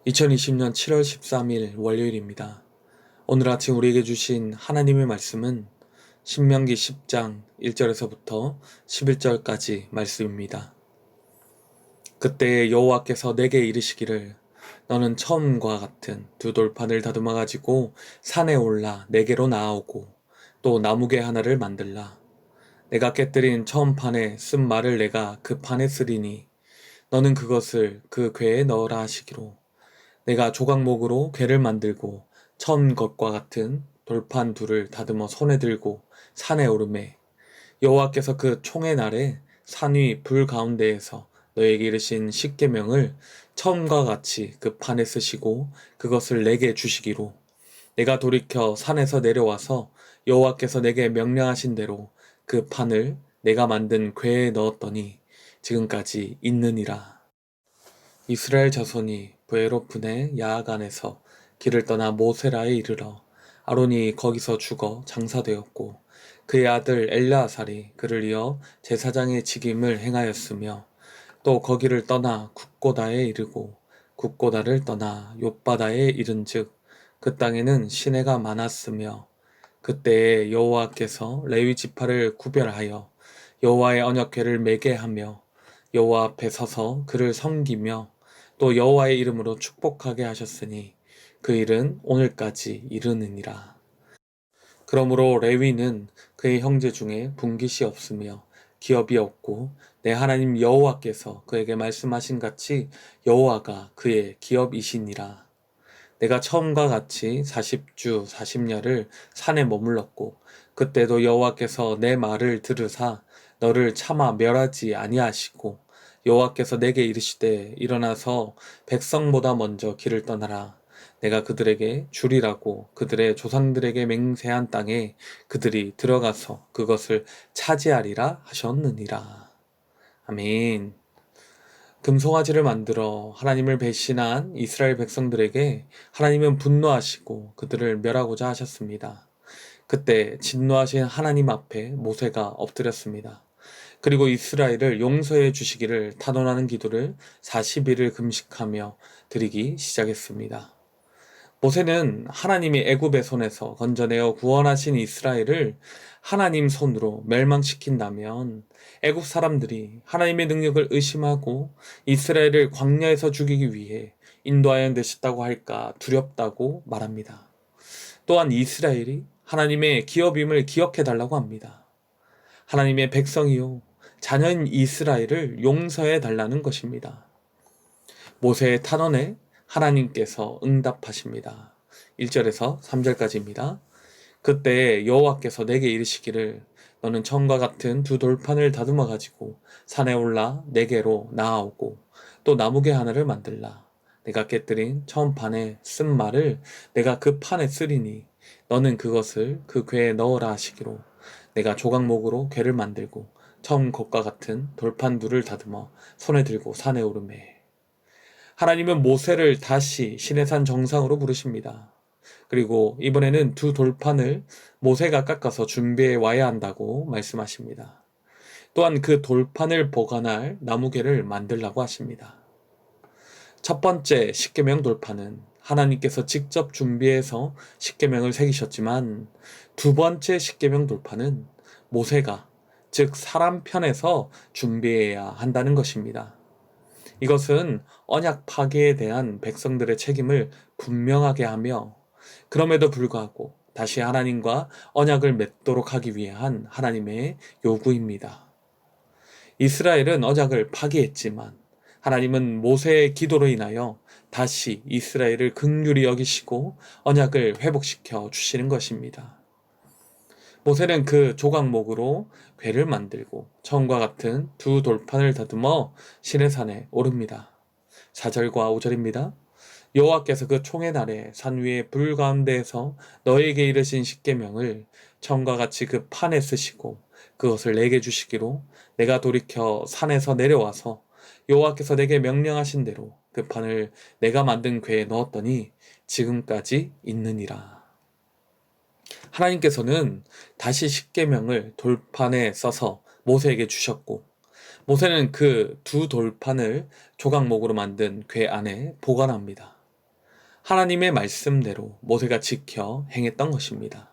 2020년 7월 13일 월요일입니다. 오늘 아침 우리에게 주신 하나님의 말씀은 신명기 10장 1절에서부터 11절까지 말씀입니다. 그때 여호와께서 내게 이르시기를 너는 처음과 같은 두 돌판을 다듬어 가지고 산에 올라 내게로 나아오고 또 나무개 하나를 만들라. 내가 깨뜨린 처음 판에 쓴 말을 내가 그 판에 쓰리니 너는 그것을 그 궤에 넣으라 하시기로 내가 조각목으로 궤를 만들고 처음 것과 같은 돌판 둘을 다듬어 손에 들고 산에 오르매 여호와께서 그 총의 날에 산 위 불 가운데에서 너에게 이르신 십계명을 처음과 같이 그 판에 쓰시고 그것을 내게 주시기로 내가 돌이켜 산에서 내려와서 여호와께서 내게 명령하신 대로 그 판을 내가 만든 궤에 넣었더니 지금까지 있느니라. 이스라엘 자손이 브에로픈의 야하간에서 길을 떠나 모세라에 이르러 아론이 거기서 죽어 장사되었고 그의 아들 엘르아살이 그를 이어 제사장의 직임을 행하였으며 또 거기를 떠나 굽고다에 이르고 굽고다를 떠나 욥바다에 이른즉 그 땅에는 시내가 많았으며 그때에 여호와께서 레위 지파를 구별하여 여호와의 언약궤를 매게 하며 여호와 앞에 서서 그를 섬기며 또 여호와의 이름으로 축복하게 하셨으니 그 일은 오늘까지 이르느니라. 그러므로 레위는 그의 형제 중에 분깃이 없으며 기업이 없고 내 하나님 여호와께서 그에게 말씀하신 같이 여호와가 그의 기업이시니라. 내가 처음과 같이 40주 40야를 산에 머물렀고 그때도 여호와께서 내 말을 들으사 너를 차마 멸하지 아니하시고 여호와께서 내게 이르시되 일어나서 백성보다 먼저 길을 떠나라. 내가 그들에게 주리라고 그들의 조상들에게 맹세한 땅에 그들이 들어가서 그것을 차지하리라 하셨느니라. 아멘. 금송아지를 만들어 하나님을 배신한 이스라엘 백성들에게 하나님은 분노하시고 그들을 멸하고자 하셨습니다. 그때 진노하신 하나님 앞에 모세가 엎드렸습니다. 그리고 이스라엘을 용서해 주시기를 탄원하는 기도를 40일을 금식하며 드리기 시작했습니다. 모세는 하나님이 애굽의 손에서 건져내어 구원하신 이스라엘을 하나님 손으로 멸망시킨다면 애굽 사람들이 하나님의 능력을 의심하고 이스라엘을 광야에서 죽이기 위해 인도하여 내셨다고 할까 두렵다고 말합니다. 또한 이스라엘이 하나님의 기업임을 기억해 달라고 합니다. 하나님의 백성이요 자녀인 이스라엘을 용서해 달라는 것입니다. 모세의 탄원에 하나님께서 응답하십니다. 1절에서 3절까지입니다. 그때 여호와께서 내게 이르시기를 너는 처음과 같은 두 돌판을 다듬어 가지고 산에 올라 내게로 나아오고 또 나무개 하나를 만들라. 내가 깨뜨린 처음 판에 쓴 말을 내가 그 판에 쓰리니 너는 그것을 그 궤에 넣으라 하시기로 내가 조각목으로 궤를 만들고 처음 것과 같은 돌판 둘을 다듬어 손에 들고 산에 오르매 하나님은 모세를 다시 시내산 정상으로 부르십니다. 그리고 이번에는 두 돌판을 모세가 깎아서 준비해 와야 한다고 말씀하십니다. 또한 그 돌판을 보관할 나무개를 만들라고 하십니다. 첫 번째 십계명 돌판은 하나님께서 직접 준비해서 십계명을 새기셨지만 두 번째 십계명 돌판은 모세가 즉 사람 편에서 준비해야 한다는 것입니다. 이것은 언약 파괴에 대한 백성들의 책임을 분명하게 하며 그럼에도 불구하고 다시 하나님과 언약을 맺도록 하기 위한 하나님의 요구입니다. 이스라엘은 언약을 파기했지만 하나님은 모세의 기도로 인하여 다시 이스라엘을 긍휼히 여기시고 언약을 회복시켜 주시는 것입니다. 모세는 그 조각목으로 궤를 만들고 처음과 같은 두 돌판을 다듬어 시내산에 오릅니다. 4절과 5절입니다. 여호와께서 그 총의 날에 산 위에 불 가운데에서 너에게 이르신 십계명을 처음과 같이 그 판에 쓰시고 그것을 내게 주시기로 내가 돌이켜 산에서 내려와서 여호와께서 내게 명령하신 대로 그 판을 내가 만든 궤에 넣었더니 지금까지 있느니라. 하나님께서는 다시 십계명을 돌판에 써서 모세에게 주셨고 모세는 그 두 돌판을 조각목으로 만든 궤 안에 보관합니다. 하나님의 말씀대로 모세가 지켜 행했던 것입니다.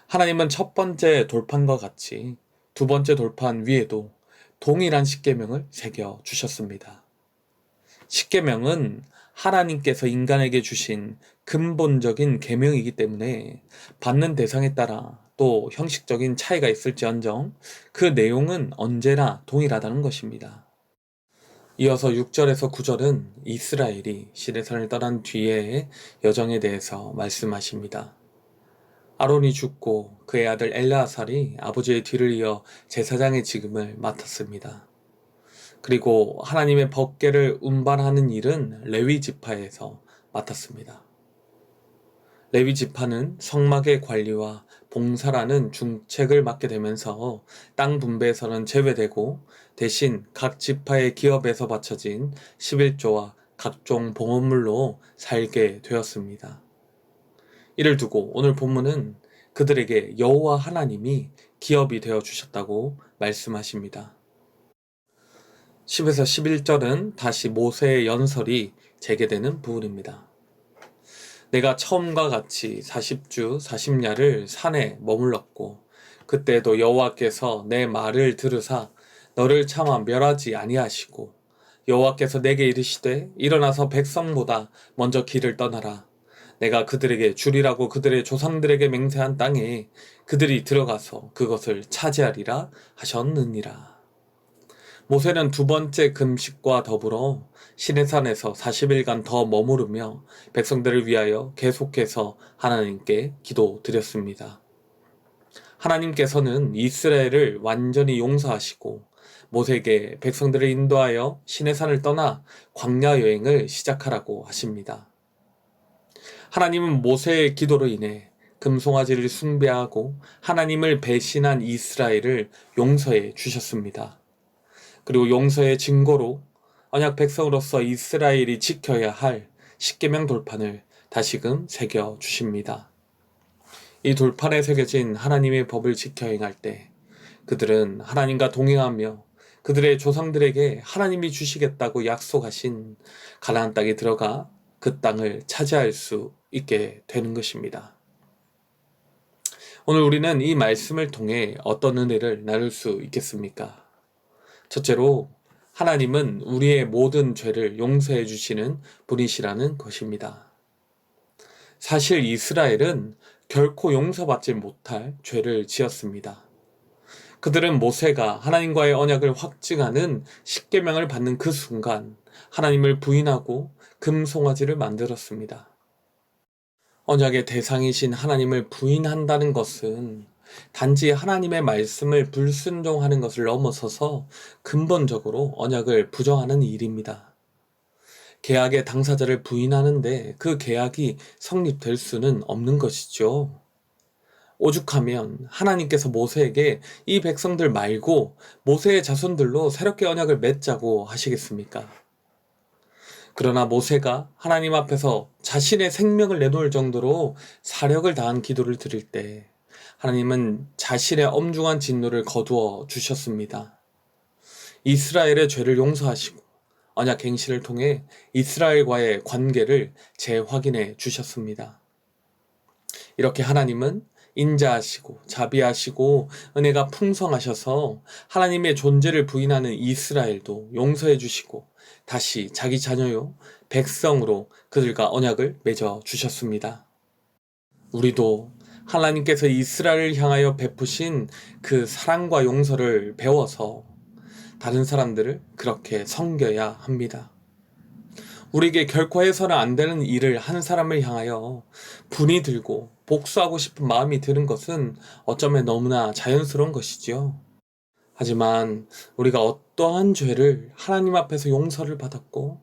하나님은 첫 번째 돌판과 같이 두 번째 돌판 위에도 동일한 십계명을 새겨 주셨습니다. 십계명은 하나님께서 인간에게 주신 근본적인 계명이기 때문에 받는 대상에 따라 또 형식적인 차이가 있을지언정 그 내용은 언제나 동일하다는 것입니다. 이어서 6절에서 9절은 이스라엘이 시내산을 떠난 뒤의 여정에 대해서 말씀하십니다. 아론이 죽고 그의 아들 엘르아살이 아버지의 뒤를 이어 제사장의 직임을 맡았습니다. 그리고 하나님의 법궤를 운반하는 일은 레위 지파에서 맡았습니다. 레위 지파는 성막의 관리와 봉사라는 중책을 맡게 되면서 땅 분배에서는 제외되고 대신 각 지파의 기업에서 바쳐진 11조와 각종 봉헌물로 살게 되었습니다. 이를 두고 오늘 본문은 그들에게 여호와 하나님이 기업이 되어 주셨다고 말씀하십니다. 10에서 11절은 다시 모세의 연설이 재개되는 부분입니다. 내가 처음과 같이 40주 40야를 산에 머물렀고 그때도 여호와께서 내 말을 들으사 너를 차마 멸하지 아니하시고 여호와께서 내게 이르시되 일어나서 백성보다 먼저 길을 떠나라. 내가 그들에게 주리라고 그들의 조상들에게 맹세한 땅에 그들이 들어가서 그것을 차지하리라 하셨느니라. 모세는 두 번째 금식과 더불어 시내산에서 40일간 더 머무르며 백성들을 위하여 계속해서 하나님께 기도드렸습니다. 하나님께서는 이스라엘을 완전히 용서하시고 모세에게 백성들을 인도하여 시내산을 떠나 광야 여행을 시작하라고 하십니다. 하나님은 모세의 기도로 인해 금송아지를 숭배하고 하나님을 배신한 이스라엘을 용서해 주셨습니다. 그리고 용서의 증거로 언약 백성으로서 이스라엘이 지켜야 할 십계명 돌판을 다시금 새겨 주십니다. 이 돌판에 새겨진 하나님의 법을 지켜 행할 때 그들은 하나님과 동행하며 그들의 조상들에게 하나님이 주시겠다고 약속하신 가나안 땅에 들어가 그 땅을 차지할 수 있게 되는 것입니다. 오늘 우리는 이 말씀을 통해 어떤 은혜를 나눌 수 있겠습니까? 첫째로 하나님은 우리의 모든 죄를 용서해 주시는 분이시라는 것입니다. 사실 이스라엘은 결코 용서받지 못할 죄를 지었습니다. 그들은 모세가 하나님과의 언약을 확증하는 십계명을 받는 그 순간 하나님을 부인하고 금송아지를 만들었습니다. 언약의 대상이신 하나님을 부인한다는 것은 단지 하나님의 말씀을 불순종하는 것을 넘어서서 근본적으로 언약을 부정하는 일입니다. 계약의 당사자를 부인하는데 그 계약이 성립될 수는 없는 것이죠. 오죽하면 하나님께서 모세에게 이 백성들 말고 모세의 자손들로 새롭게 언약을 맺자고 하시겠습니까? 그러나 모세가 하나님 앞에서 자신의 생명을 내놓을 정도로 사력을 다한 기도를 드릴 때 하나님은 자신의 엄중한 진노를 거두어 주셨습니다. 이스라엘의 죄를 용서하시고 언약 행실을 통해 이스라엘과의 관계를 재확인해 주셨습니다. 이렇게 하나님은 인자하시고 자비하시고 은혜가 풍성하셔서 하나님의 존재를 부인하는 이스라엘도 용서해 주시고 다시 자기 자녀요 백성으로 그들과 언약을 맺어 주셨습니다. 우리도 하나님께서 이스라엘을 향하여 베푸신 그 사랑과 용서를 배워서 다른 사람들을 그렇게 섬겨야 합니다. 우리에게 결코 해서는 안 되는 일을 한 사람을 향하여 분이 들고 복수하고 싶은 마음이 드는 것은 어쩌면 너무나 자연스러운 것이지요. 하지만 우리가 어떠한 죄를 하나님 앞에서 용서를 받았고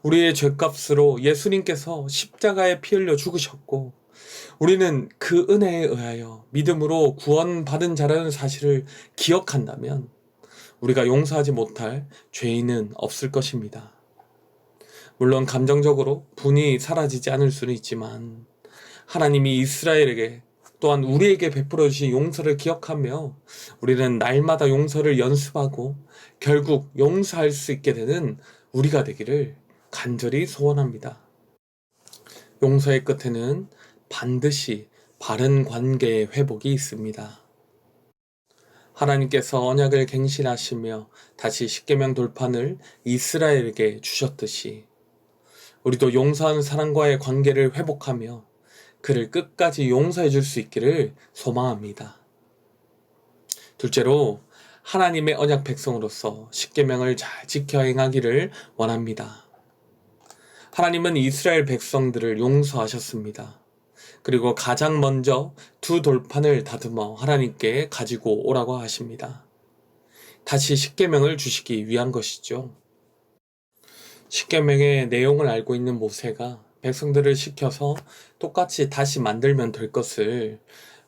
우리의 죄값으로 예수님께서 십자가에 피 흘려 죽으셨고 우리는 그 은혜에 의하여 믿음으로 구원받은 자라는 사실을 기억한다면 우리가 용서하지 못할 죄인은 없을 것입니다. 물론 감정적으로 분이 사라지지 않을 수는 있지만 하나님이 이스라엘에게 또한 우리에게 베풀어 주신 용서를 기억하며 우리는 날마다 용서를 연습하고 결국 용서할 수 있게 되는 우리가 되기를 간절히 소원합니다. 용서의 끝에는 반드시 바른 관계의 회복이 있습니다. 하나님께서 언약을 갱신하시며 다시 십계명 돌판을 이스라엘에게 주셨듯이 우리도 용서하는 사람과의 관계를 회복하며 그를 끝까지 용서해 줄 수 있기를 소망합니다. 둘째로 하나님의 언약 백성으로서 십계명을 잘 지켜 행하기를 원합니다. 하나님은 이스라엘 백성들을 용서하셨습니다. 그리고 가장 먼저 두 돌판을 다듬어 하나님께 가지고 오라고 하십니다. 다시 십계명을 주시기 위한 것이죠. 십계명의 내용을 알고 있는 모세가 백성들을 시켜서 똑같이 다시 만들면 될 것을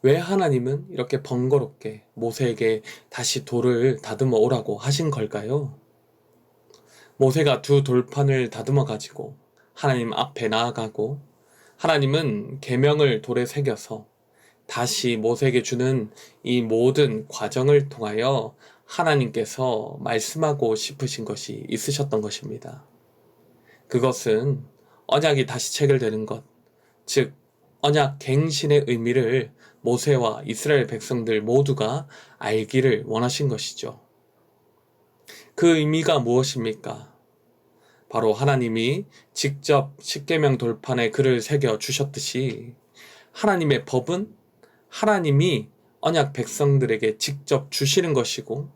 왜 하나님은 이렇게 번거롭게 모세에게 다시 돌을 다듬어 오라고 하신 걸까요? 모세가 두 돌판을 다듬어 가지고 하나님 앞에 나아가고 하나님은 계명을 돌에 새겨서 다시 모세에게 주는 이 모든 과정을 통하여 하나님께서 말씀하고 싶으신 것이 있으셨던 것입니다. 그것은 언약이 다시 체결되는 것, 즉 언약 갱신의 의미를 모세와 이스라엘 백성들 모두가 알기를 원하신 것이죠. 그 의미가 무엇입니까? 바로 하나님이 직접 십계명 돌판에 글을 새겨 주셨듯이 하나님의 법은 하나님이 언약 백성들에게 직접 주시는 것이고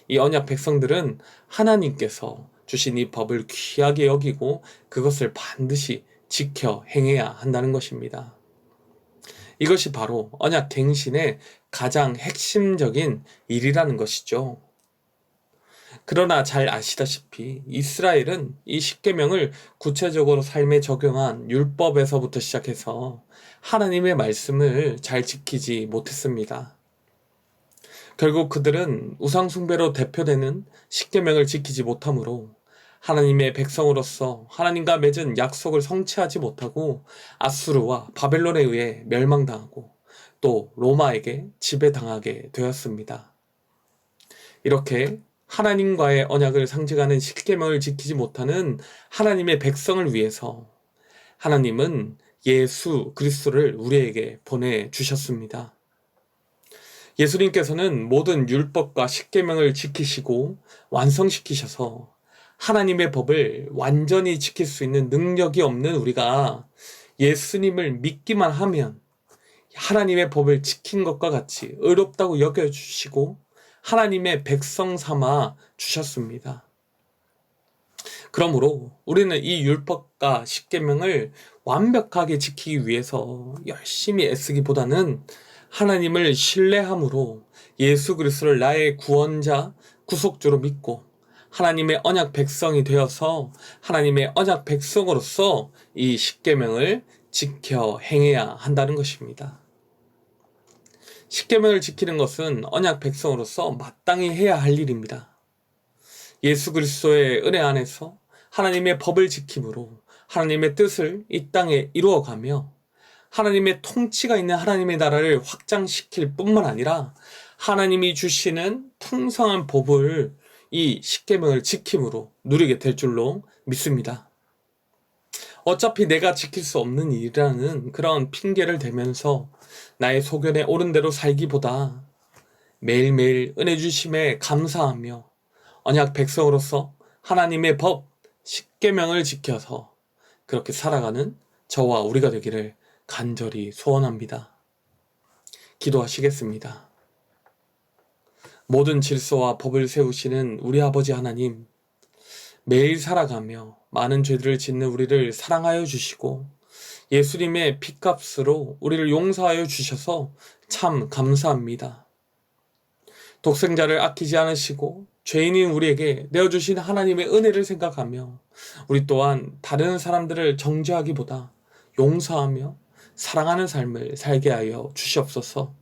이 언약 백성들은 하나님께서 주신 이 법을 귀하게 여기고 그것을 반드시 지켜 행해야 한다는 것입니다. 이것이 바로 언약 갱신의 가장 핵심적인 일이라는 것이죠. 그러나 잘 아시다시피 이스라엘은 이 십계명을 구체적으로 삶에 적용한 율법에서부터 시작해서 하나님의 말씀을 잘 지키지 못했습니다. 결국 그들은 우상숭배로 대표되는 십계명을 지키지 못하므로 하나님의 백성으로서 하나님과 맺은 약속을 성취하지 못하고 아수르와 바벨론에 의해 멸망당하고 또 로마에게 지배당하게 되었습니다. 이렇게 하나님과의 언약을 상징하는 십계명을 지키지 못하는 하나님의 백성을 위해서 하나님은 예수 그리스도를 우리에게 보내주셨습니다. 예수님께서는 모든 율법과 십계명을 지키시고 완성시키셔서 하나님의 법을 완전히 지킬 수 있는 능력이 없는 우리가 예수님을 믿기만 하면 하나님의 법을 지킨 것과 같이 의롭다고 여겨주시고 하나님의 백성 삼아 주셨습니다. 그러므로 우리는 이 율법과 십계명을 완벽하게 지키기 위해서 열심히 애쓰기보다는 하나님을 신뢰함으로 예수 그리스도를 나의 구원자, 구속주로 믿고 하나님의 언약 백성이 되어서 하나님의 언약 백성으로서 이 십계명을 지켜 행해야 한다는 것입니다. 십계명을 지키는 것은 언약 백성으로서 마땅히 해야 할 일입니다. 예수 그리스도의 은혜 안에서 하나님의 법을 지킴으로 하나님의 뜻을 이 땅에 이루어가며 하나님의 통치가 있는 하나님의 나라를 확장시킬 뿐만 아니라 하나님이 주시는 풍성한 법을 이 십계명을 지킴으로 누리게 될 줄로 믿습니다. 어차피 내가 지킬 수 없는 일이라는 그런 핑계를 대면서 나의 소견에 옳은 대로 살기보다 매일매일 은혜 주심에 감사하며 언약 백성으로서 하나님의 법, 십계명을 지켜서 그렇게 살아가는 저와 우리가 되기를 간절히 소원합니다. 기도하시겠습니다. 모든 질서와 법을 세우시는 우리 아버지 하나님, 매일 살아가며 많은 죄들을 짓는 우리를 사랑하여 주시고 예수님의 핏값으로 우리를 용서하여 주셔서 참 감사합니다. 독생자를 아끼지 않으시고 죄인인 우리에게 내어주신 하나님의 은혜를 생각하며 우리 또한 다른 사람들을 정죄하기보다 용서하며 사랑하는 삶을 살게 하여 주시옵소서.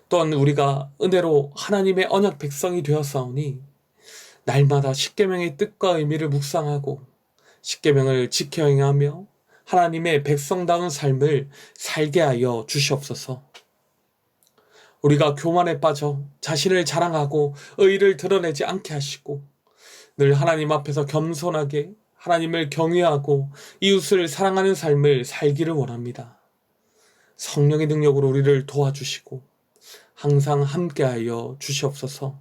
또한 우리가 은혜로 하나님의 언약 백성이 되었사오니 날마다 십계명의 뜻과 의미를 묵상하고 십계명을 지켜 행하며 하나님의 백성다운 삶을 살게 하여 주시옵소서. 우리가 교만에 빠져 자신을 자랑하고 의의를 드러내지 않게 하시고 늘 하나님 앞에서 겸손하게 하나님을 경외하고 이웃을 사랑하는 삶을 살기를 원합니다. 성령의 능력으로 우리를 도와주시고 항상 함께하여 주시옵소서.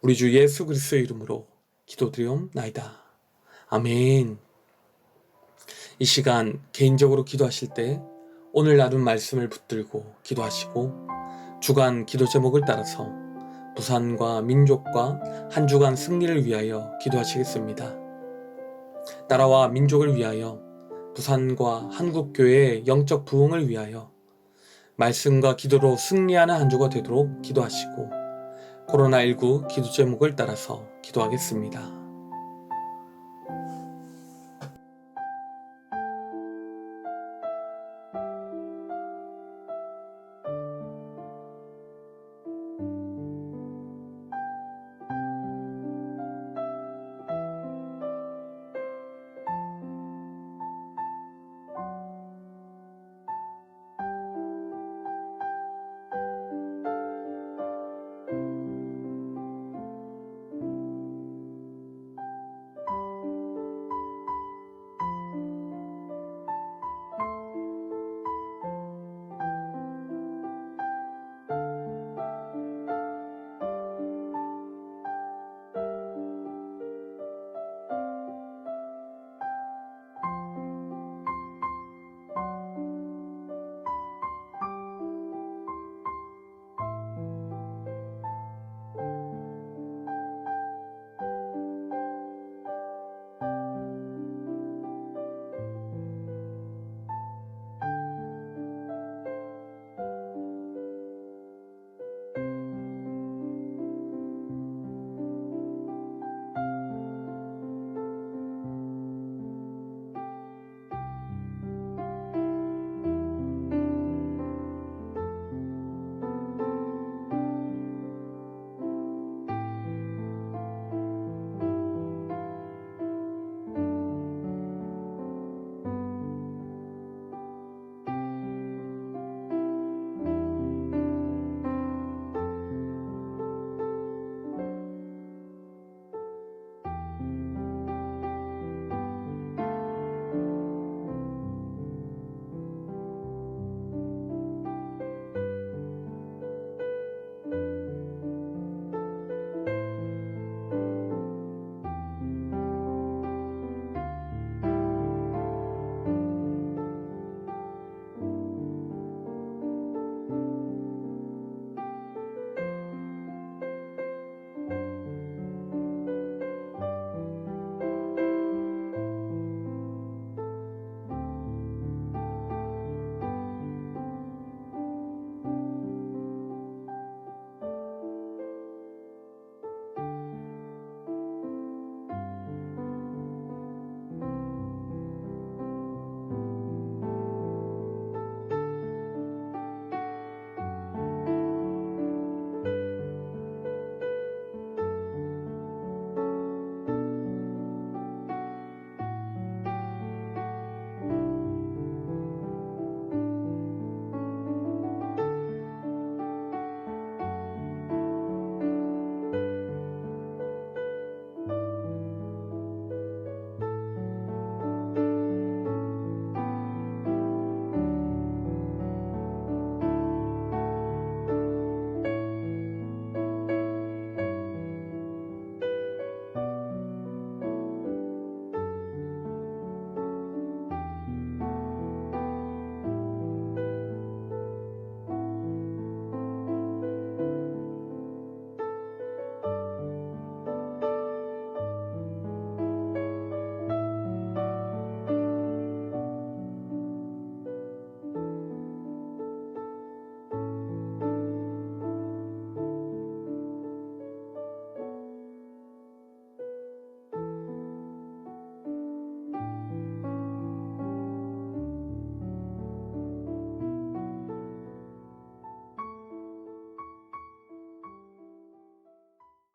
우리 주 예수 그리스도의 이름으로 기도드리옵나이다. 아멘. 이 시간 개인적으로 기도하실 때 오늘 나눈 말씀을 붙들고 기도하시고 주간 기도 제목을 따라서 부산과 민족과 한 주간 승리를 위하여 기도하시겠습니다. 나라와 민족을 위하여, 부산과 한국교회의 영적 부흥을 위하여 말씀과 기도로 승리하는 한 주가 되도록 기도하시고 코로나19 기도 제목을 따라서 기도하겠습니다.